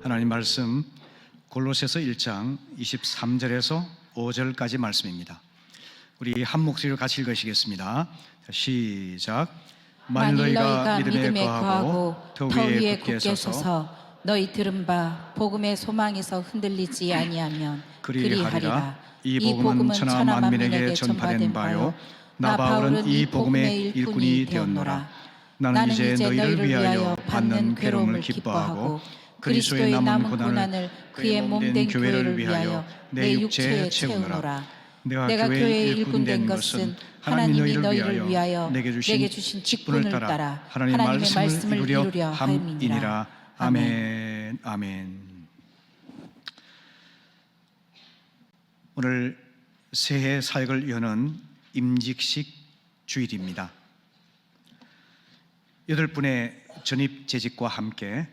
하나님 말씀 골로새서 1장 23절에서 5절까지 말씀입니다. 우리 한 목소리로 같이 읽으시겠습니다. 시작. 만일 너희가 믿음에 거하고 터 위에 굳게 서서 너희 들은 바 복음의 소망에서 흔들리지 아니하면 그리하리라. 이 복음은 천하 만민에게 전파된 바요 나 바울은 이 복음의 일꾼이 되었노라. 나는 이제 너희를 위하여 받는 괴로움을 기뻐하고 그리스도의 남은 고난을 그의 몸된 교회를 위하여 내 육체에 채우노라. 내가 교회의 일꾼 된 것은 하나님이 너희를 위하여 내게 주신 직분을 따라 하나님의 말씀을 이루려 함이니라. 아멘. 아멘. 오늘 새해 사역을 여는 임직식 주일입니다. 8분의 전입 재직과 함께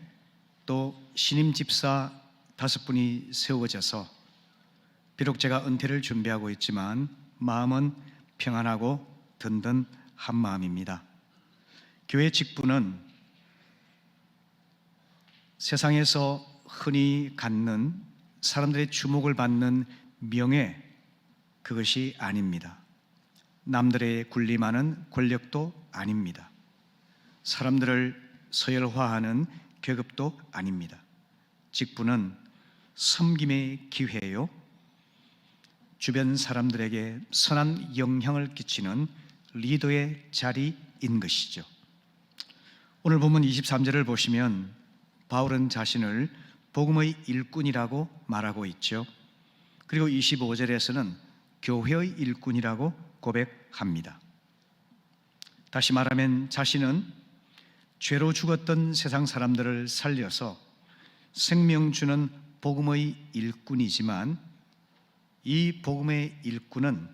또 신임 집사 5분이 세워져서 비록 제가 은퇴를 준비하고 있지만 마음은 평안하고 든든한 마음입니다. 교회 직분은 세상에서 흔히 갖는 사람들의 주목을 받는 명예, 그것이 아닙니다. 남들의 군림하는 권력도 아닙니다. 사람들을 서열화하는 계급도 아닙니다. 직분은 섬김의 기회요, 주변 사람들에게 선한 영향을 끼치는 리더의 자리인 것이죠. 오늘 본문 23절을 보시면 바울은 자신을 복음의 일꾼이라고 말하고 있죠. 그리고 25절에서는 교회의 일꾼이라고 고백합니다. 다시 말하면 자신은 죄로 죽었던 세상 사람들을 살려서 생명 주는 복음의 일꾼이지만 이 복음의 일꾼은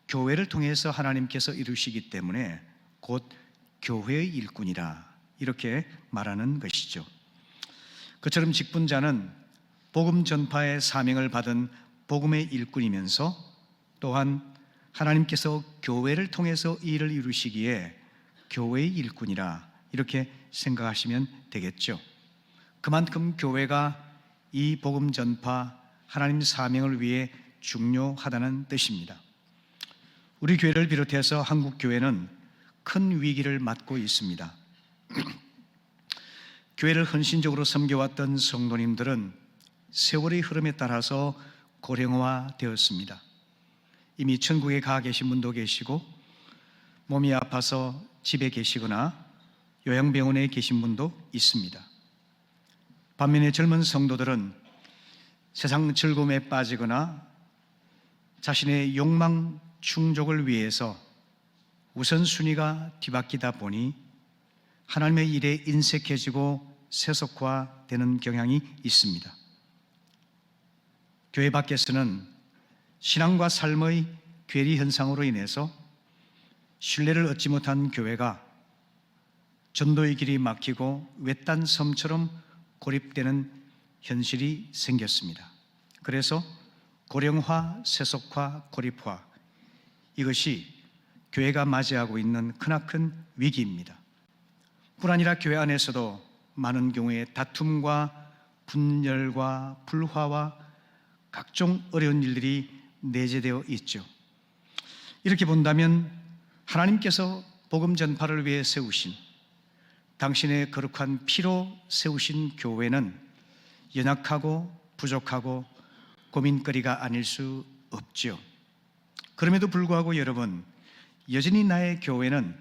교회를 통해서 하나님께서 이루시기 때문에 곧 교회의 일꾼이라 이렇게 말하는 것이죠. 그처럼 직분자는 복음 전파의 사명을 받은 복음의 일꾼이면서 또한 하나님께서 교회를 통해서 이 일을 이루시기에 교회의 일꾼이라 이렇게 생각하시면 되겠죠. 그만큼 교회가 이 복음 전파 하나님 사명을 위해 중요하다는 뜻입니다. 우리 교회를 비롯해서 한국 교회는 큰 위기를 맞고 있습니다. 교회를 헌신적으로 섬겨왔던 성도님들은 세월의 흐름에 따라서 고령화되었습니다. 이미 천국에 가 계신 분도 계시고 몸이 아파서 집에 계시거나 요양병원에 계신 분도 있습니다. 반면에 젊은 성도들은 세상 즐거움에 빠지거나 자신의 욕망 충족을 위해서 우선순위가 뒤바뀌다 보니 하나님의 일에 인색해지고 세속화되는 경향이 있습니다. 교회 밖에서는 신앙과 삶의 괴리 현상으로 인해서 신뢰를 얻지 못한 교회가 전도의 길이 막히고 외딴 섬처럼 고립되는 현실이 생겼습니다. 그래서 고령화, 세속화, 고립화, 이것이 교회가 맞이하고 있는 크나큰 위기입니다. 뿐 아니라 교회 안에서도 많은 경우에 다툼과 분열과 불화와 각종 어려운 일들이 내재되어 있죠. 이렇게 본다면 하나님께서 복음 전파를 위해 세우신, 당신의 거룩한 피로 세우신 교회는 연약하고 부족하고 고민거리가 아닐 수 없죠. 그럼에도 불구하고 여러분, 여전히 나의 교회는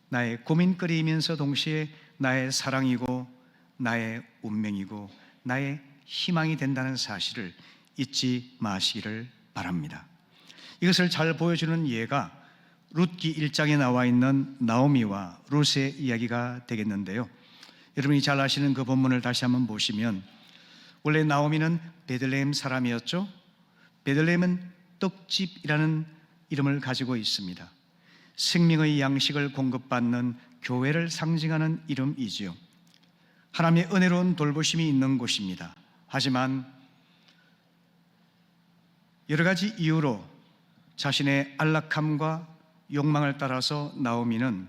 나의 고민거리이면서 동시에 나의 사랑이고 나의 운명이고 나의 희망이 된다는 사실을 잊지 마시기를 바랍니다. 이것을 잘 보여주는 예가 룻기 1장에 나와 있는 나오미와 룻의 이야기가 되겠는데요. 여러분이 잘 아시는 그 본문을 다시 한번 보시면 원래 나오미는 베들레헴 사람이었죠. 베들레헴은 떡집이라는 이름을 가지고 있습니다. 생명의 양식을 공급받는 교회를 상징하는 이름이지요. 하나님의 은혜로운 돌보심이 있는 곳입니다. 하지만 여러 가지 이유로 자신의 안락함과 욕망을 따라서 나오미는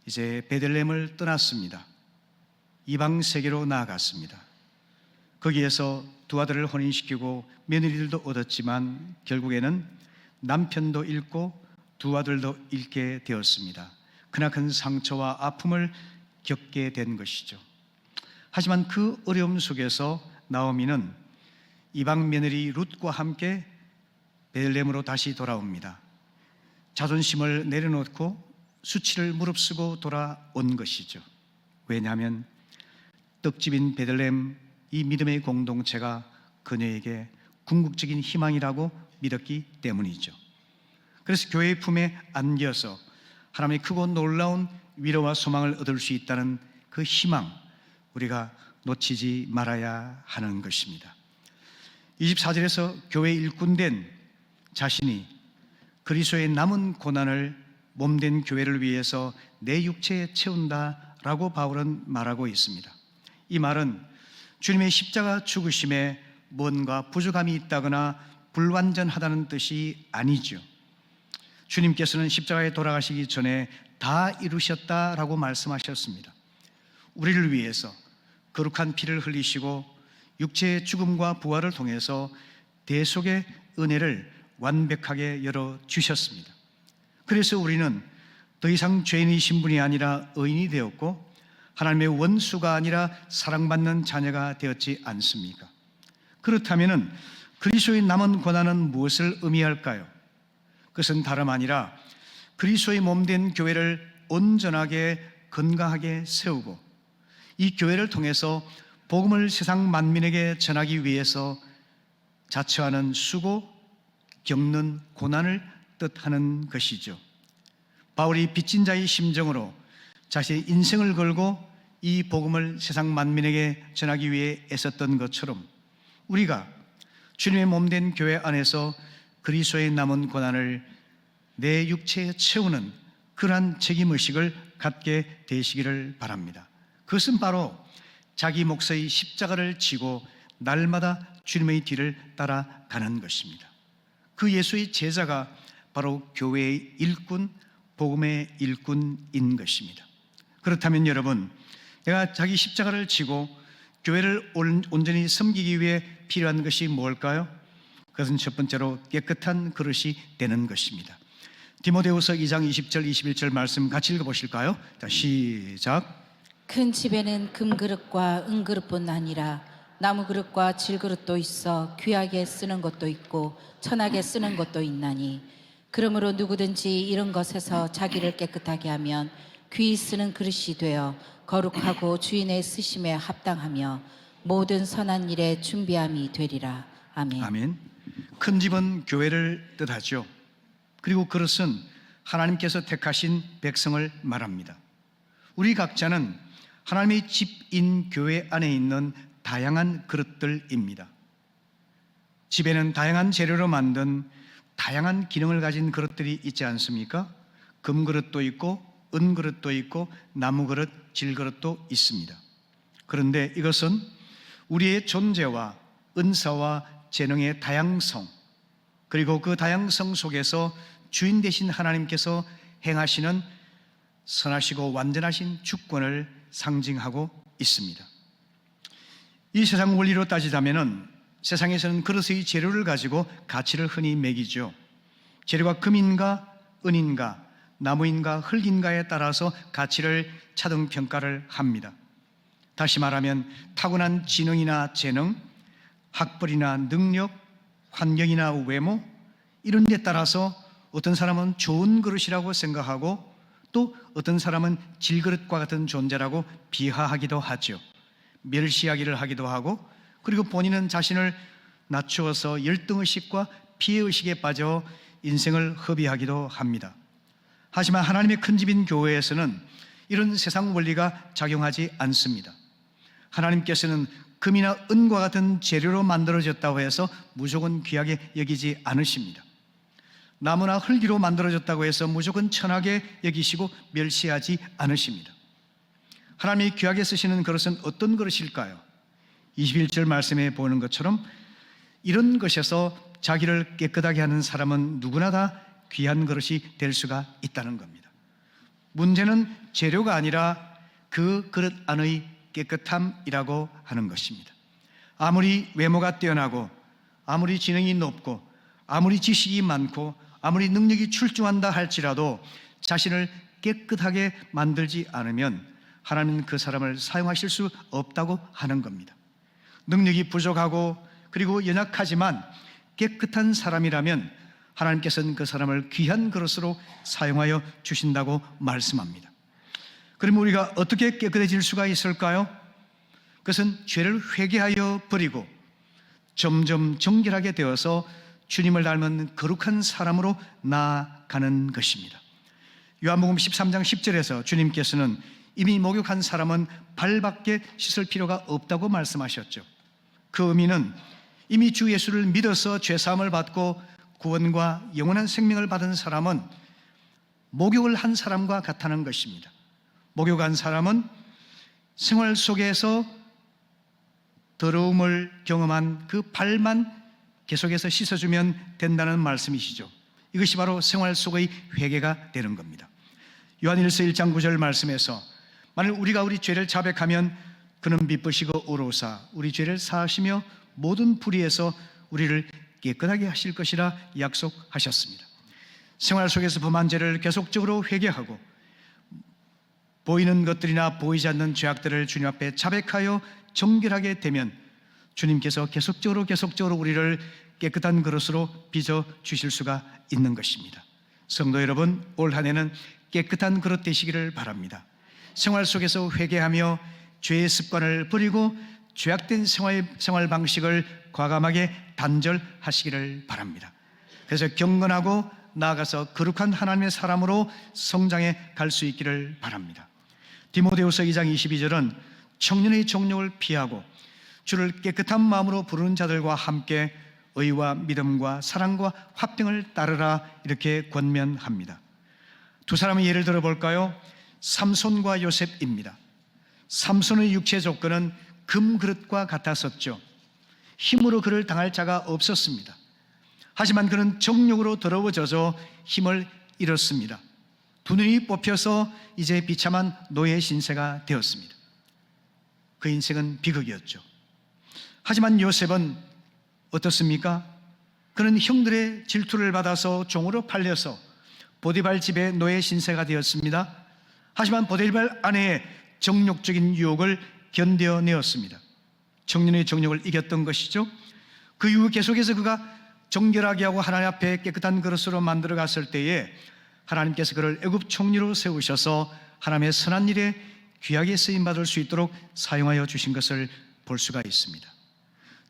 이제 베들레헴을 떠났습니다. 이방 세계로 나아갔습니다. 거기에서 두 아들을 혼인시키고 며느리들도 얻었지만 결국에는 남편도 잃고 두 아들도 잃게 되었습니다. 크나큰 상처와 아픔을 겪게 된 것이죠. 하지만 그 어려움 속에서 나오미는 이방 며느리 룻과 함께 베들레헴으로 다시 돌아옵니다. 자존심을 내려놓고 수치를 무릅쓰고 돌아온 것이죠. 왜냐하면 떡집인 베들레헴, 이 믿음의 공동체가 그녀에게 궁극적인 희망이라고 믿었기 때문이죠. 그래서 교회의 품에 안겨서 하나님의 크고 놀라운 위로와 소망을 얻을 수 있다는 그 희망, 우리가 놓치지 말아야 하는 것입니다. 24절에서 교회 일꾼된 자신이 그리스도의 남은 고난을 몸된 교회를 위해서 내 육체에 채운다라고 바울은 말하고 있습니다. 이 말은 주님의 십자가 죽으심에 뭔가 부족함이 있다거나 불완전하다는 뜻이 아니죠. 주님께서는 십자가에 돌아가시기 전에 다 이루셨다라고 말씀하셨습니다. 우리를 위해서 거룩한 피를 흘리시고 육체의 죽음과 부활을 통해서 대속의 은혜를 완벽하게 열어주셨습니다. 그래서 우리는 더 이상 죄인의 신분이 아니라 의인이 되었고 하나님의 원수가 아니라 사랑받는 자녀가 되었지 않습니까? 그렇다면 그리스도의 남은 고난은 무엇을 의미할까요? 그것은 다름 아니라 그리스도의 몸된 교회를 온전하게 건강하게 세우고 이 교회를 통해서 복음을 세상 만민에게 전하기 위해서 자처하는 수고, 겪는 고난을 뜻하는 것이죠. 바울이 빚진 자의 심정으로 자신의 인생을 걸고 이 복음을 세상 만민에게 전하기 위해 애썼던 것처럼 우리가 주님의 몸된 교회 안에서 그리스도의 남은 고난을 내 육체에 채우는 그러한 책임의식을 갖게 되시기를 바랍니다. 그것은 바로 자기 몫의 십자가를 지고 날마다 주님의 뒤를 따라가는 것입니다. 그 예수의 제자가 바로 교회의 일꾼, 복음의 일꾼인 것입니다. 그렇다면 여러분, 내가 자기 십자가를 지고 교회를 온전히 섬기기 위해 필요한 것이 뭘까요? 그것은 첫 번째로 깨끗한 그릇이 되는 것입니다. 디모데후서 2장 20절 21절 말씀 같이 읽어보실까요? 자, 시작. 큰 집에는 금그릇과 은그릇뿐 아니라 나무그릇과 질그릇도 있어 귀하게 쓰는 것도 있고 천하게 쓰는 것도 있나니 그러므로 누구든지 이런 것에서 자기를 깨끗하게 하면 귀히 쓰는 그릇이 되어 거룩하고 주인의 쓰심에 합당하며 모든 선한 일에 준비함이 되리라. 아멘. 아멘. 큰 집은 교회를 뜻하죠. 그리고 그릇은 하나님께서 택하신 백성을 말합니다. 우리 각자는 하나님의 집인 교회 안에 있는 다양한 그릇들입니다. 집에는 다양한 재료로 만든 다양한 기능을 가진 그릇들이 있지 않습니까? 금그릇도 있고 은그릇도 있고 나무그릇, 질그릇도 있습니다. 그런데 이것은 우리의 존재와 은사와 재능의 다양성, 그리고 그 다양성 속에서 주인 되신 하나님께서 행하시는 선하시고 완전하신 주권을 상징하고 있습니다. 이 세상 원리로 따지자면 세상에서는 그릇의 재료를 가지고 가치를 흔히 매기죠. 재료가 금인가 은인가 나무인가 흙인가에 따라서 가치를 차등평가를 합니다. 다시 말하면 타고난 지능이나 재능, 학벌이나 능력, 환경이나 외모 이런 데 따라서 어떤 사람은 좋은 그릇이라고 생각하고 또 어떤 사람은 질그릇과 같은 존재라고 비하하기도 하죠. 멸시하기를 하기도 하고 그리고 본인은 자신을 낮추어서 열등의식과 피해의식에 빠져 인생을 허비하기도 합니다. 하지만 하나님의 큰 집인 교회에서는 이런 세상 원리가 작용하지 않습니다. 하나님께서는 금이나 은과 같은 재료로 만들어졌다고 해서 무조건 귀하게 여기지 않으십니다. 나무나 흙으로 만들어졌다고 해서 무조건 천하게 여기시고 멸시하지 않으십니다. 하나님이 귀하게 쓰시는 그릇은 어떤 그릇일까요? 21절 말씀에 보는 것처럼 이런 것에서 자기를 깨끗하게 하는 사람은 누구나 다 귀한 그릇이 될 수가 있다는 겁니다. 문제는 재료가 아니라 그 그릇 안의 깨끗함이라고 하는 것입니다. 아무리 외모가 뛰어나고 아무리 지능이 높고 아무리 지식이 많고 아무리 능력이 출중한다 할지라도 자신을 깨끗하게 만들지 않으면 하나님은 그 사람을 사용하실 수 없다고 하는 겁니다. 능력이 부족하고 그리고 연약하지만 깨끗한 사람이라면 하나님께서는 그 사람을 귀한 그릇으로 사용하여 주신다고 말씀합니다. 그러면 우리가 어떻게 깨끗해질 수가 있을까요? 그것은 죄를 회개하여 버리고 점점 정결하게 되어서 주님을 닮은 거룩한 사람으로 나아가는 것입니다. 요한복음 13장 10절에서 주님께서는 이미 목욕한 사람은 발밖에 씻을 필요가 없다고 말씀하셨죠. 그 의미는 이미 주 예수를 믿어서 죄사함을 받고 구원과 영원한 생명을 받은 사람은 목욕을 한 사람과 같다는 것입니다. 목욕한 사람은 생활 속에서 더러움을 경험한 그 발만 계속해서 씻어주면 된다는 말씀이시죠. 이것이 바로 생활 속의 회개가 되는 겁니다. 요한일서 1장 9절 말씀에서 만일 우리가 우리 죄를 자백하면 그는 미쁘시고 의로우사 우리 죄를 사하시며 모든 불의에서 우리를 깨끗하게 하실 것이라 약속하셨습니다. 생활 속에서 범한 죄를 계속적으로 회개하고 보이는 것들이나 보이지 않는 죄악들을 주님 앞에 자백하여 정결하게 되면 주님께서 계속적으로 우리를 깨끗한 그릇으로 빚어 주실 수가 있는 것입니다. 성도 여러분, 올 한 해는 깨끗한 그릇 되시기를 바랍니다. 생활 속에서 회개하며 죄의 습관을 버리고 죄악된 생활 방식을 과감하게 단절하시기를 바랍니다. 그래서 경건하고 나아가서 거룩한 하나님의 사람으로 성장해 갈 수 있기를 바랍니다. 디모데후서 2장 22절은 청년의 정욕을 피하고 주를 깨끗한 마음으로 부르는 자들과 함께 의와 믿음과 사랑과 화평을 따르라 이렇게 권면합니다. 두 사람의 예를 들어볼까요? 삼손과 요셉입니다. 삼손의 육체 조건은 금그릇과 같았었죠. 힘으로 그를 당할 자가 없었습니다. 하지만 그는 정욕으로 더러워져서 힘을 잃었습니다. 두 눈이 뽑혀서 이제 비참한 노예 신세가 되었습니다. 그 인생은 비극이었죠. 하지만 요셉은 어떻습니까? 그는 형들의 질투를 받아서 종으로 팔려서 보디발 집의 노예 신세가 되었습니다. 하지만 보디발 아내의 정욕적인 유혹을 견뎌내었습니다. 청년의 정욕을 이겼던 것이죠. 그 이후 계속해서 그가 정결하게 하고 하나님 앞에 깨끗한 그릇으로 만들어 갔을 때에 하나님께서 그를 애굽 총리로 세우셔서 하나님의 선한 일에 귀하게 쓰임받을 수 있도록 사용하여 주신 것을 볼 수가 있습니다.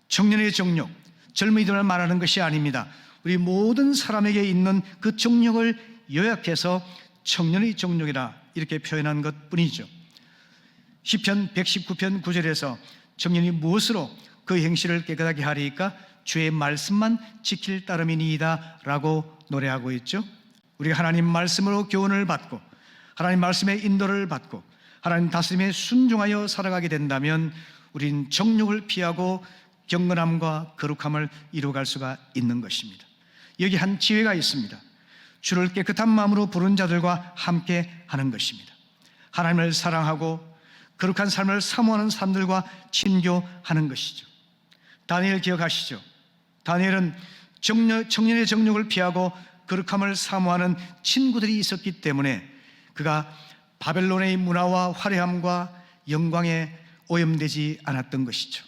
청년의 정욕, 젊은이들을 말하는 것이 아닙니다. 우리 모든 사람에게 있는 그 정욕을 요약해서 청년의 정욕이라 이렇게 표현한 것뿐이죠. 시편 119편 9절에서 청년이 무엇으로 그 행실을 깨끗하게 하리이까 주의 말씀만 지킬 따름이니이다 라고 노래하고 있죠. 우리가 하나님 말씀으로 교훈을 받고 하나님 말씀의 인도를 받고 하나님 다스림에 순종하여 살아가게 된다면 우린 정욕을 피하고 경건함과 거룩함을 이루어갈 수가 있는 것입니다. 여기 한 지혜가 있습니다. 주를 깨끗한 마음으로 부른 자들과 함께 하는 것입니다. 하나님을 사랑하고 거룩한 삶을 사모하는 사람들과 친교하는 것이죠. 다니엘 기억하시죠? 다니엘은 청년의 정욕을 피하고 거룩함을 사모하는 친구들이 있었기 때문에 그가 바벨론의 문화와 화려함과 영광에 오염되지 않았던 것이죠.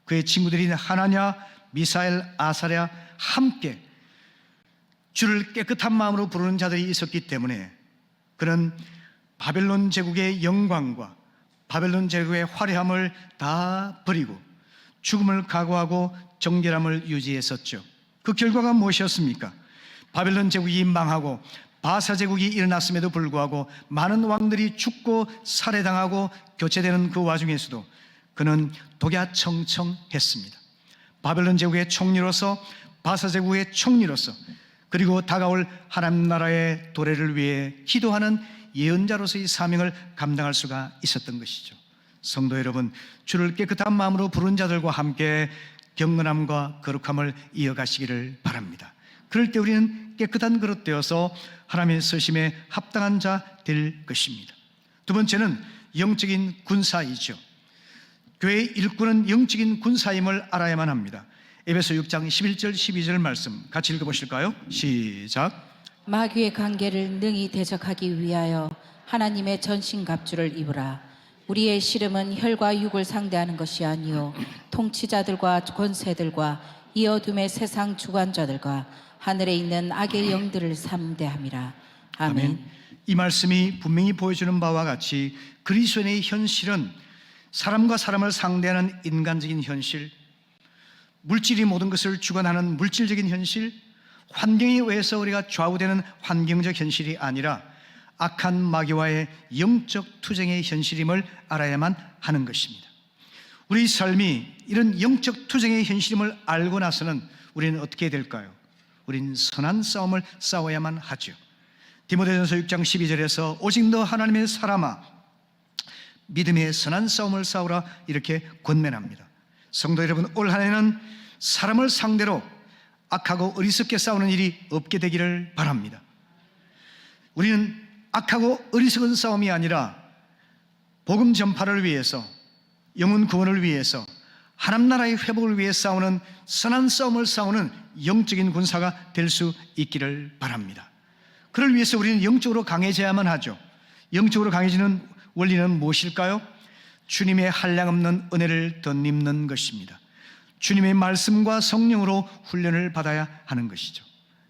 그의 친구들이 하나냐, 미사엘, 아사랴 함께 주를 깨끗한 마음으로 부르는 자들이 있었기 때문에 그는 바벨론 제국의 영광과 바벨론 제국의 화려함을 다 버리고 죽음을 각오하고 정결함을 유지했었죠. 그 결과가 무엇이었습니까? 바벨론 제국이 망하고 바사 제국이 일어났음에도 불구하고 많은 왕들이 죽고 살해당하고 교체되는 그 와중에서도 그는 독야청청했습니다. 바벨론 제국의 총리로서 바사 제국의 총리로서 그리고 다가올 하나님 나라의 도래를 위해 기도하는 예언자로서의 사명을 감당할 수가 있었던 것이죠. 성도 여러분, 주를 깨끗한 마음으로 부른 자들과 함께 경건함과 거룩함을 이어가시기를 바랍니다. 그럴 때 우리는 깨끗한 그릇 되어서 하나님의 쓰심에 합당한 자 될 것입니다. 두 번째는 영적인 군사이죠. 교회의 일꾼은 영적인 군사임을 알아야만 합니다. 에베소 6장 11절 12절 말씀 같이 읽어보실까요? 시작. 마귀의 관계를 능히 대적하기 위하여 하나님의 전신갑주를 입으라. 우리의 씨름은 혈과 육을 상대하는 것이 아니요 통치자들과 권세들과 이 어둠의 세상 주관자들과 하늘에 있는 악의 영들을 상대함이라. 아멘. 이 말씀이 분명히 보여주는 바와 같이 그리스도인의 현실은 사람과 사람을 상대하는 인간적인 현실, 물질이 모든 것을 주관하는 물질적인 현실, 환경에 의해서 우리가 좌우되는 환경적 현실이 아니라 악한 마귀와의 영적 투쟁의 현실임을 알아야만 하는 것입니다. 우리 삶이 이런 영적 투쟁의 현실임을 알고 나서는 우리는 어떻게 해야 될까요? 우리는 선한 싸움을 싸워야만 하죠. 디모데전서 6장 12절에서 오직 너 하나님의 사람아 믿음의 선한 싸움을 싸우라 이렇게 권면합니다. 성도 여러분, 올 한 해는 사람을 상대로 악하고 어리석게 싸우는 일이 없게 되기를 바랍니다. 우리는 악하고 어리석은 싸움이 아니라 복음 전파를 위해서, 영혼 구원을 위해서, 하나님 나라의 회복을 위해 싸우는 선한 싸움을 싸우는 영적인 군사가 될 수 있기를 바랍니다. 그를 위해서 우리는 영적으로 강해져야만 하죠. 영적으로 강해지는 원리는 무엇일까요? 주님의 한량없는 은혜를 덧입는 것입니다. 주님의 말씀과 성령으로 훈련을 받아야 하는 것이죠.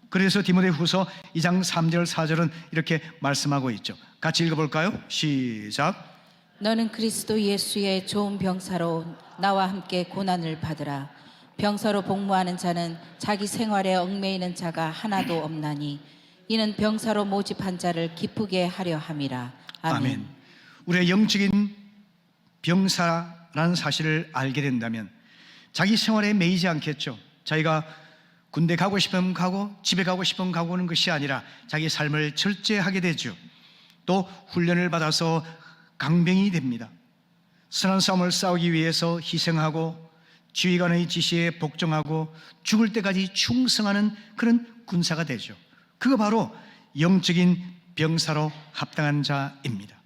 그래서 디모데후서 2장 3절 4절은 이렇게 말씀하고 있죠. 같이 읽어볼까요? 시작. 너는 그리스도 예수의 좋은 병사로 나와 함께 고난을 받으라. 병사로 복무하는 자는 자기 생활에 얽매이는 자가 하나도 없나니 이는 병사로 모집한 자를 기쁘게 하려 함이라. 아멘. 우리의 영적인 병사라는 사실을 알게 된다면 자기 생활에 매이지 않겠죠. 자기가 군대 가고 싶으면 가고 집에 가고 싶으면 가고 오는 것이 아니라 자기 삶을 절제하게 되죠. 또 훈련을 받아서 강병이 됩니다. 선한 싸움을 싸우기 위해서 희생하고 지휘관의 지시에 복종하고 죽을 때까지 충성하는 그런 군사가 되죠. 그거 바로 영적인 병사로 합당한 자입니다.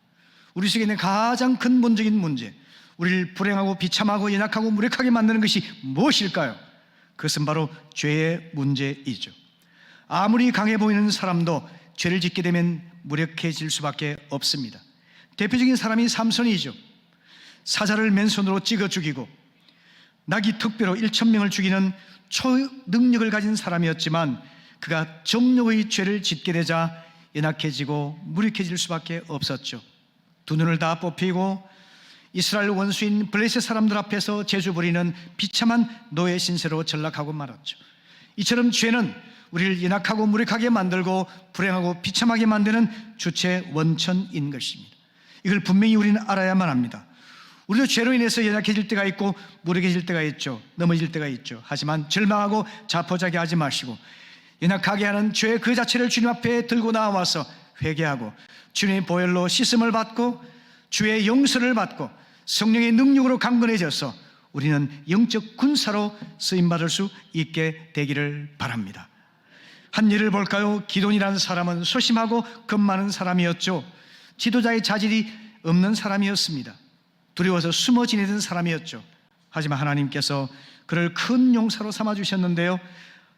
우리 속에 있는 가장 근본적인 문제, 우리를 불행하고 비참하고 연약하고 무력하게 만드는 것이 무엇일까요? 그것은 바로 죄의 문제이죠. 아무리 강해 보이는 사람도 죄를 짓게 되면 무력해질 수밖에 없습니다. 대표적인 사람이 삼손이죠. 사자를 맨손으로 찍어 죽이고 나귀 특배로 1,000명을 죽이는 초능력을 가진 사람이었지만 그가 정욕의 죄를 짓게 되자 연약해지고 무력해질 수밖에 없었죠. 두 눈을 다 뽑히고 이스라엘 원수인 블레셋 사람들 앞에서 제주 부리는 비참한 노예 신세로 전락하고 말았죠. 이처럼 죄는 우리를 연약하고 무력하게 만들고 불행하고 비참하게 만드는 주체 원천인 것입니다. 이걸 분명히 우리는 알아야만 합니다. 우리도 죄로 인해서 연약해질 때가 있고 무력해질 때가 있죠. 넘어질 때가 있죠. 하지만 절망하고 자포자기하지 마시고 연약하게 하는 죄 그 자체를 주님 앞에 들고 나와서 회개하고 주님의 보혈로 씻음을 받고 주의 용서를 받고 성령의 능력으로 강건해져서 우리는 영적 군사로 쓰임받을 수 있게 되기를 바랍니다. 한 예를 볼까요? 기돈이라는 사람은 소심하고 겁 많은 사람이었죠. 지도자의 자질이 없는 사람이었습니다. 두려워서 숨어 지내던 사람이었죠. 하지만 하나님께서 그를 큰 용사로 삼아주셨는데요,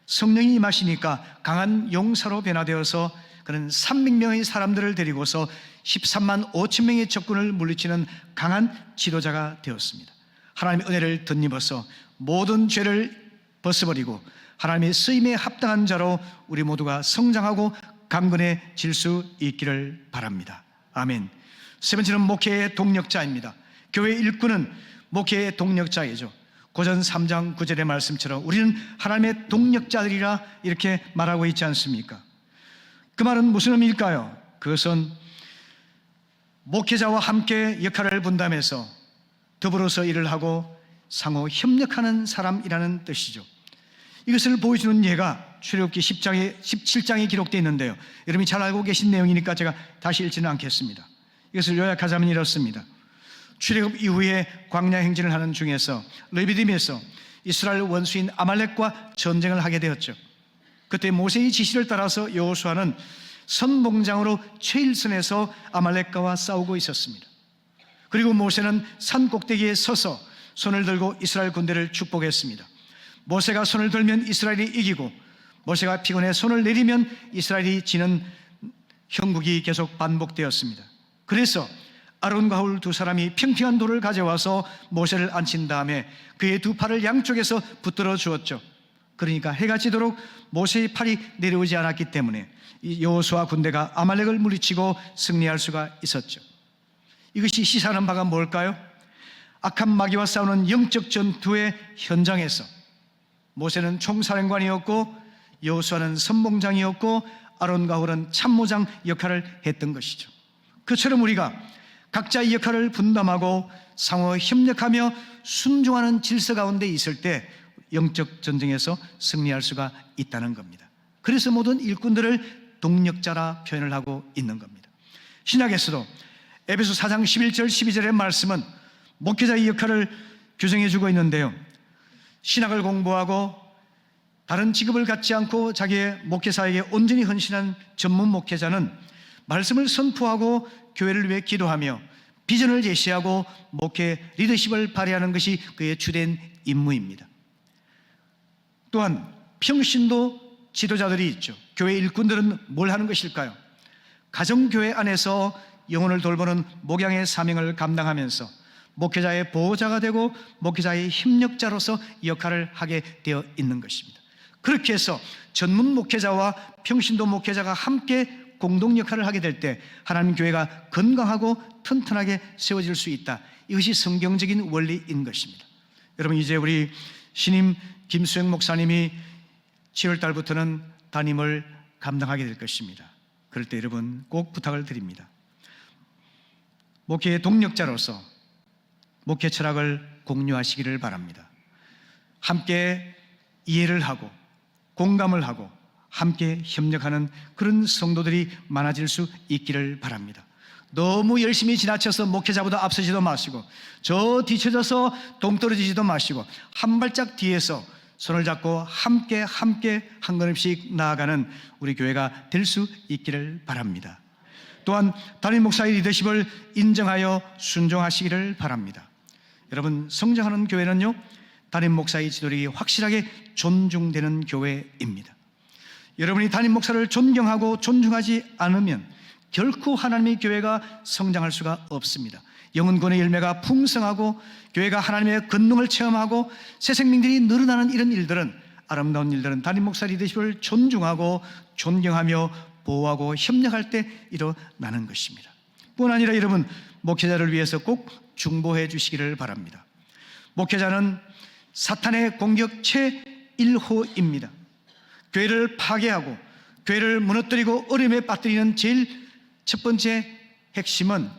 성령이 임하시니까 강한 용사로 변화되어서 그는 300명의 사람들을 데리고서 13만 5천 명의 적군을 물리치는 강한 지도자가 되었습니다. 하나님의 은혜를 덧입어서 모든 죄를 벗어버리고 하나님의 쓰임에 합당한 자로 우리 모두가 성장하고 강건해질 수 있기를 바랍니다. 아멘. 세 번째는 목회의 동력자입니다. 교회 일꾼은 목회의 동력자이죠. 고전 3장 9절의 말씀처럼 우리는 하나님의 동력자들이라 이렇게 말하고 있지 않습니까? 그 말은 무슨 의미일까요? 그것은 목회자와 함께 역할을 분담해서 더불어서 일을 하고 상호 협력하는 사람이라는 뜻이죠. 이것을 보여주는 예가 출애굽기 17장에 기록되어 있는데요, 여러분이 잘 알고 계신 내용이니까 제가 다시 읽지는 않겠습니다. 이것을 요약하자면 이렇습니다. 출애굽 이후에 광야 행진을 하는 중에서 르비딤에서 이스라엘 원수인 아말렉과 전쟁을 하게 되었죠. 그때 모세의 지시를 따라서 여호수아는 선봉장으로 최일선에서 아말렉과와 싸우고 있었습니다. 그리고 모세는 산 꼭대기에 서서 손을 들고 이스라엘 군대를 축복했습니다. 모세가 손을 들면 이스라엘이 이기고, 모세가 피곤해 손을 내리면 이스라엘이 지는 형국이 계속 반복되었습니다. 그래서 아론과 훌 두 사람이 평평한 돌을 가져와서 모세를 앉힌 다음에 그의 두 팔을 양쪽에서 붙들어 주었죠. 그러니까 해가 지도록 모세의 팔이 내려오지 않았기 때문에 이 여호수아 군대가 아말렉을 물리치고 승리할 수가 있었죠. 이것이 시사하는 바가 뭘까요? 악한 마귀와 싸우는 영적 전투의 현장에서 모세는 총사령관이었고 여호수아는 선봉장이었고 아론과 훌은 참모장 역할을 했던 것이죠. 그처럼 우리가 각자의 역할을 분담하고 상호 협력하며 순종하는 질서 가운데 있을 때 영적 전쟁에서 승리할 수가 있다는 겁니다. 그래서 모든 일꾼들을 동력자라 표현을 하고 있는 겁니다. 신약에서도 에베소 4장 11절 12절의 말씀은 목회자의 역할을 규정해 주고 있는데요, 신학을 공부하고 다른 직업을 갖지 않고 자기의 목회사에게 온전히 헌신한 전문 목회자는 말씀을 선포하고 교회를 위해 기도하며 비전을 제시하고 목회 리더십을 발휘하는 것이 그의 주된 임무입니다. 또한 평신도 지도자들이 있죠. 교회 일꾼들은 뭘 하는 것일까요? 가정교회 안에서 영혼을 돌보는 목양의 사명을 감당하면서 목회자의 보호자가 되고 목회자의 협력자로서 역할을 하게 되어 있는 것입니다. 그렇게 해서 전문 목회자와 평신도 목회자가 함께 공동 역할을 하게 될 때 하나님 교회가 건강하고 튼튼하게 세워질 수 있다. 이것이 성경적인 원리인 것입니다. 여러분, 이제 우리 신임 김수영 목사님이 7월 달부터는 담임을 감당하게 될 것입니다. 그럴 때 여러분 꼭 부탁을 드립니다. 목회의 동력자로서 목회 철학을 공유하시기를 바랍니다. 함께 이해를 하고 공감을 하고 함께 협력하는 그런 성도들이 많아질 수 있기를 바랍니다. 너무 열심히 지나쳐서 목회자보다 앞서지도 마시고 저 뒤쳐져서 동떨어지지도 마시고 한 발짝 뒤에서 손을 잡고 함께 한 걸음씩 나아가는 우리 교회가 될 수 있기를 바랍니다. 또한 담임 목사의 리더십을 인정하여 순종하시기를 바랍니다. 여러분, 성장하는 교회는요, 담임 목사의 지도력이 확실하게 존중되는 교회입니다. 여러분이 담임 목사를 존경하고 존중하지 않으면 결코 하나님의 교회가 성장할 수가 없습니다. 영혼권의 열매가 풍성하고 교회가 하나님의 권능을 체험하고 새 생명들이 늘어나는 이런 일들은, 아름다운 일들은 담임 목사 리더십을 존중하고 존경하며 보호하고 협력할 때 일어나는 것입니다. 뿐 아니라 여러분, 목회자를 위해서 꼭 중보해 주시기를 바랍니다. 목회자는 사탄의 공격 최1호입니다. 교회를 파괴하고 교회를 무너뜨리고 어려움에 빠뜨리는 제일 첫 번째 핵심은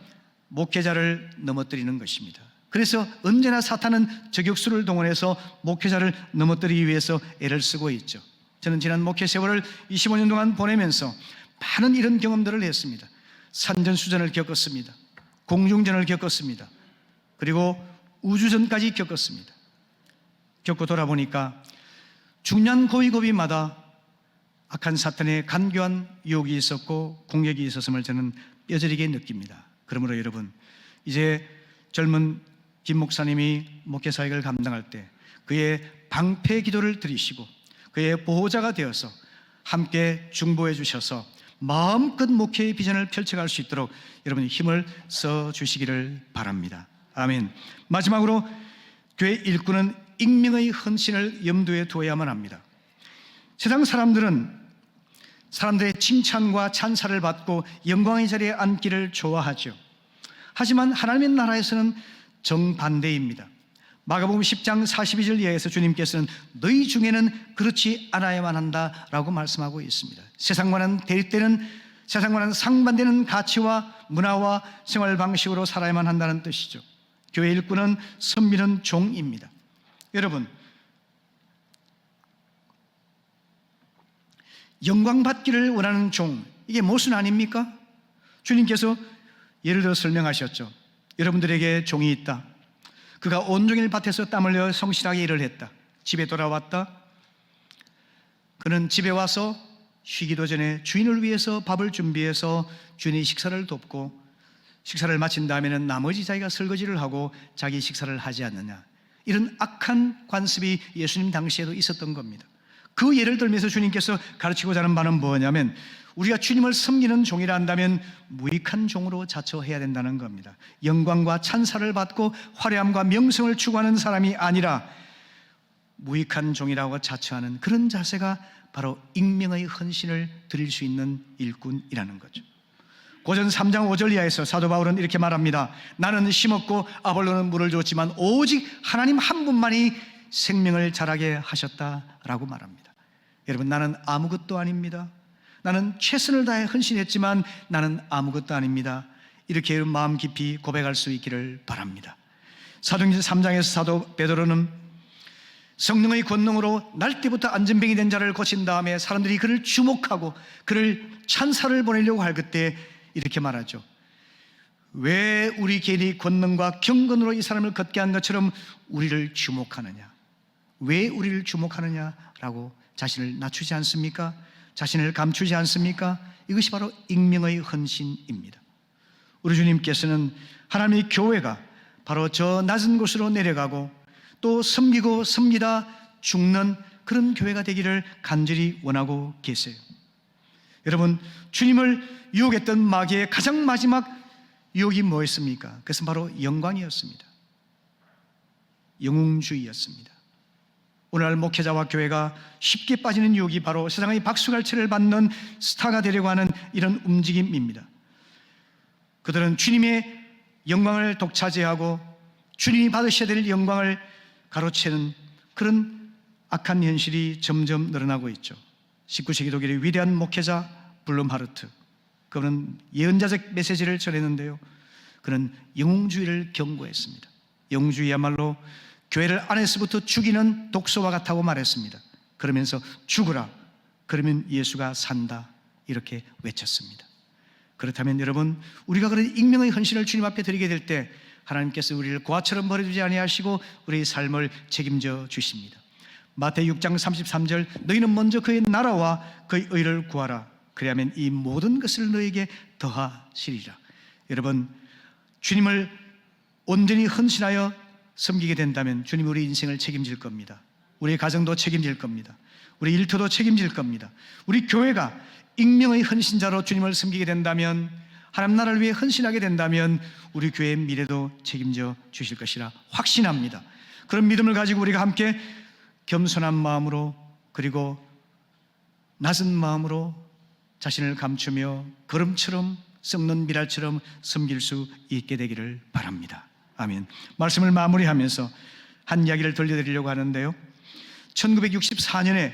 목회자를 넘어뜨리는 것입니다. 그래서 언제나 사탄은 저격수를 동원해서 목회자를 넘어뜨리기 위해서 애를 쓰고 있죠. 저는 지난 목회 세월을 25년 동안 보내면서 많은 이런 경험들을 했습니다. 산전수전을 겪었습니다. 공중전을 겪었습니다. 그리고 우주전까지 겪었습니다. 겪고 돌아보니까 중요한 고비고비마다 악한 사탄의 간교한 유혹이 있었고 공격이 있었음을 저는 뼈저리게 느낍니다. 그러므로 여러분, 이제 젊은 김 목사님이 목회 사역을 감당할 때 그의 방패 기도를 드리시고 그의 보호자가 되어서 함께 중보해 주셔서 마음껏 목회의 비전을 펼쳐갈 수 있도록 여러분 힘을 써 주시기를 바랍니다. 아멘. 마지막으로 교회 일꾼은 익명의 헌신을 염두에 두어야만 합니다. 세상 사람들의 칭찬과 찬사를 받고 영광의 자리에 앉기를 좋아하죠. 하지만 하나님의 나라에서는 정반대입니다. 마가복음 10장 42절 이하에서 주님께서는 너희 중에는 그렇지 않아야만 한다라고 말씀하고 있습니다. 세상과는 상반되는 가치와 문화와 생활 방식으로 살아야만 한다는 뜻이죠. 교회 일꾼은 선비는 종입니다. 여러분, 영광 받기를 원하는 종, 이게 모순 아닙니까? 주님께서 예를 들어 설명하셨죠. 여러분들에게 종이 있다. 그가 온종일 밭에서 땀 흘려 성실하게 일을 했다. 집에 돌아왔다. 그는 집에 와서 쉬기도 전에 주인을 위해서 밥을 준비해서 주인의 식사를 돕고 식사를 마친 다음에는 나머지 자기가 설거지를 하고 자기 식사를 하지 않느냐. 이런 악한 관습이 예수님 당시에도 있었던 겁니다. 그 예를 들면서 주님께서 가르치고자 하는 바는 뭐냐면, 우리가 주님을 섬기는 종이라 한다면 무익한 종으로 자처해야 된다는 겁니다. 영광과 찬사를 받고 화려함과 명성을 추구하는 사람이 아니라 무익한 종이라고 자처하는 그런 자세가 바로 익명의 헌신을 드릴 수 있는 일꾼이라는 거죠. 고전 3장 5절 이하에서 사도 바울은 이렇게 말합니다. 나는 심었고 아볼로는 물을 줬지만 오직 하나님 한 분만이 생명을 자라게 하셨다라고 말합니다. 여러분, 나는 아무것도 아닙니다. 나는 최선을 다해 헌신했지만 나는 아무것도 아닙니다. 이렇게 마음 깊이 고백할 수 있기를 바랍니다. 사도행전 3장에서 사도 베드로는 성령의 권능으로 날때부터 안전병이 된 자를 고친 다음에 사람들이 그를 주목하고 그를 찬사를 보내려고 할 그때 이렇게 말하죠. 왜 우리 괜히 권능과 경건으로 이 사람을 걷게 한 것처럼 우리를 주목하느냐? 왜 우리를 주목하느냐라고 자신을 낮추지 않습니까? 자신을 감추지 않습니까? 이것이 바로 익명의 헌신입니다. 우리 주님께서는 하나님의 교회가 바로 저 낮은 곳으로 내려가고 또 섬기고 섬기다 죽는 그런 교회가 되기를 간절히 원하고 계세요. 여러분, 주님을 유혹했던 마귀의 가장 마지막 유혹이 뭐였습니까? 그것은 바로 영광이었습니다. 영웅주의였습니다. 오늘날 목회자와 교회가 쉽게 빠지는 유혹이 바로 세상의 박수갈채를 받는 스타가 되려고 하는 이런 움직임입니다. 그들은 주님의 영광을 독차지하고 주님이 받으셔야 될 영광을 가로채는 그런 악한 현실이 점점 늘어나고 있죠. 19세기 독일의 위대한 목회자 블룸하르트, 그는 예언자적 메시지를 전했는데요, 그는 영웅주의를 경고했습니다. 영웅주의야말로 교회를 안에서부터 죽이는 독소와 같다고 말했습니다. 그러면서 죽으라, 그러면 예수가 산다, 이렇게 외쳤습니다. 그렇다면 여러분, 우리가 그런 익명의 헌신을 주님 앞에 드리게 될 때 하나님께서 우리를 고아처럼 버려두지 아니하시고 우리의 삶을 책임져 주십니다. 마태복음 6장 33절, 너희는 먼저 그의 나라와 그의 의를 구하라, 그리하면 이 모든 것을 너에게 더하시리라. 여러분, 주님을 온전히 헌신하여 섬기게 된다면 주님이 우리 인생을 책임질 겁니다. 우리 가정도 책임질 겁니다. 우리 일터도 책임질 겁니다. 우리 교회가 익명의 헌신자로 주님을 섬기게 된다면, 하나님 나라를 위해 헌신하게 된다면 우리 교회의 미래도 책임져 주실 것이라 확신합니다. 그런 믿음을 가지고 우리가 함께 겸손한 마음으로, 그리고 낮은 마음으로 자신을 감추며 걸음처럼 썩는 미랄처럼 섬길 수 있게 되기를 바랍니다. 아멘. 말씀을 마무리하면서 한 이야기를 들려드리려고 하는데요, 1964년에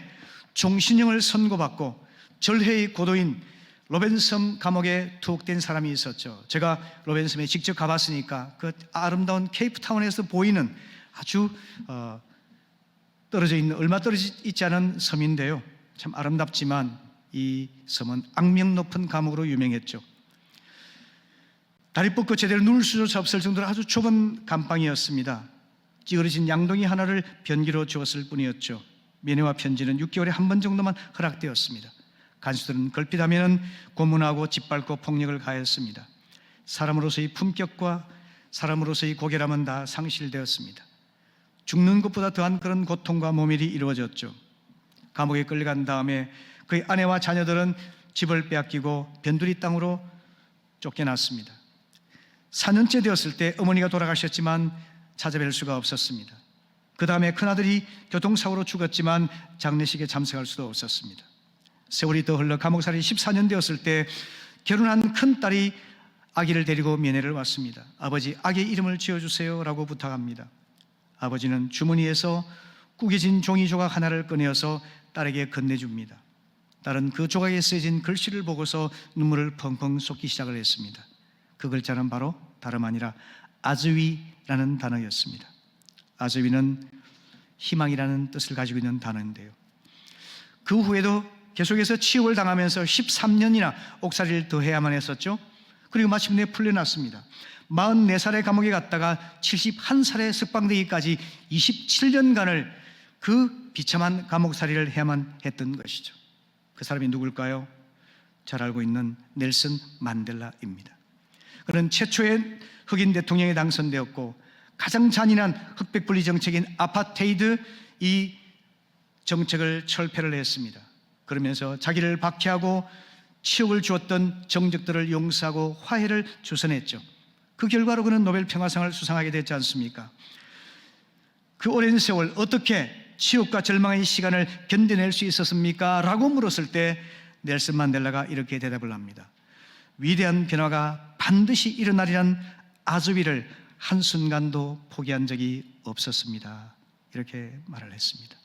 종신형을 선고받고 절해의 고도인 로벤섬 감옥에 투옥된 사람이 있었죠. 제가 로벤섬에 직접 가봤으니까 그 아름다운 케이프타운에서 보이는 아주 떨어져 있는, 얼마 떨어져 있지 않은 섬인데요, 참 아름답지만 이 섬은 악명 높은 감옥으로 유명했죠. 다리 뻗고 제대로 누울 수조차 없을 정도로 아주 좁은 감방이었습니다. 찌그러진 양동이 하나를 변기로 주었을 뿐이었죠. 면회와 편지는 6개월에 한 번 정도만 허락되었습니다. 간수들은 걸핏하면 고문하고 짓밟고 폭력을 가했습니다. 사람으로서의 품격과 사람으로서의 고결함은 다 상실되었습니다. 죽는 것보다 더한 그런 고통과 모멸이 이루어졌죠. 감옥에 끌려간 다음에 그의 아내와 자녀들은 집을 빼앗기고 변두리 땅으로 쫓겨났습니다. 4년째 되었을 때 어머니가 돌아가셨지만 찾아뵐 수가 없었습니다. 그 다음에 큰아들이 교통사고로 죽었지만 장례식에 참석할 수도 없었습니다. 세월이 더 흘러 감옥살이 14년 되었을 때 결혼한 큰딸이 아기를 데리고 면회를 왔습니다. 아버지, 아기 이름을 지어주세요 라고 부탁합니다. 아버지는 주머니에서 구겨진 종이 조각 하나를 꺼내어서 딸에게 건네줍니다. 딸은 그 조각에 쓰여진 글씨를 보고서 눈물을 펑펑 쏟기 시작을 했습니다. 그 글자는 바로 다름 아니라 아즈위라는 단어였습니다. 아즈위는 희망이라는 뜻을 가지고 있는 단어인데요, 그 후에도 계속해서 치욕을 당하면서 13년이나 옥살이를 더 해야만 했었죠. 그리고 마침내 풀려났습니다. 44살의 감옥에 갔다가 71살에 석방되기까지 27년간을 그 비참한 감옥살이를 해야만 했던 것이죠. 그 사람이 누굴까요? 잘 알고 있는 넬슨 만델라입니다. 그는 최초의 흑인 대통령에 당선되었고 가장 잔인한 흑백 분리 정책인 아파테이드, 이 정책을 철폐를 했습니다. 그러면서 자기를 박해하고 치욕을 주었던 정적들을 용서하고 화해를 주선했죠. 그 결과로 그는 노벨 평화상을 수상하게 됐지 않습니까? 그 오랜 세월 어떻게 치욕과 절망의 시간을 견뎌낼 수 있었습니까? 라고 물었을 때 넬슨 만델라가 이렇게 대답을 합니다. 위대한 변화가 반드시 일어나리란 아주비를 한순간도 포기한 적이 없었습니다. 이렇게 말을 했습니다.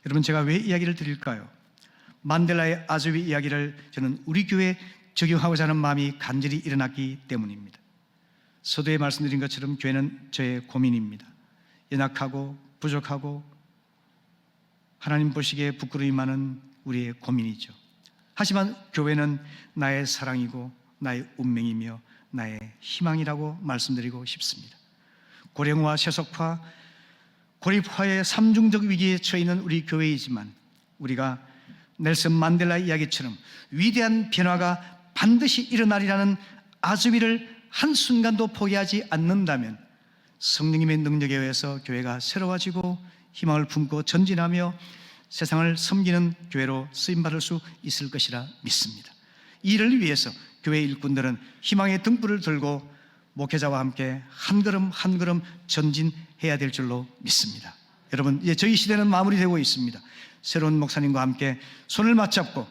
여러분, 제가 왜 이야기를 드릴까요? 만델라의 아주비 이야기를 저는 우리 교회에 적용하고자 하는 마음이 간절히 일어났기 때문입니다. 서두에 말씀드린 것처럼 교회는 저의 고민입니다. 연약하고 부족하고 하나님 보시기에 부끄러움이 많은 우리의 고민이죠. 하지만 교회는 나의 사랑이고 나의 운명이며 나의 희망이라고 말씀드리고 싶습니다. 고령화, 세속화, 고립화의 삼중적 위기에 처해 있는 우리 교회이지만 우리가 넬슨 만델라의 이야기처럼 위대한 변화가 반드시 일어나리라는 아주비를 한순간도 포기하지 않는다면 성령님의 능력에 의해서 교회가 새로워지고 희망을 품고 전진하며 세상을 섬기는 교회로 쓰임받을 수 있을 것이라 믿습니다. 이 일을 위해서 교회 일꾼들은 희망의 등불을 들고 목회자와 함께 한 걸음 한 걸음 전진해야 될 줄로 믿습니다. 여러분, 이제 저희 시대는 마무리되고 있습니다. 새로운 목사님과 함께 손을 맞잡고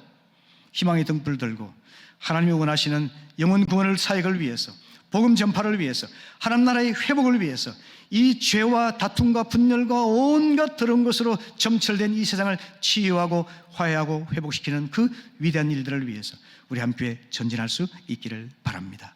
희망의 등불을 들고 하나님이 원하시는 영혼 구원을 사역을 위해서, 복음 전파를 위해서, 하나님 나라의 회복을 위해서 이 죄와 다툼과 분열과 온갖 더러운 것으로 점철된 이 세상을 치유하고 화해하고 회복시키는 그 위대한 일들을 위해서 우리 함께 전진할 수 있기를 바랍니다.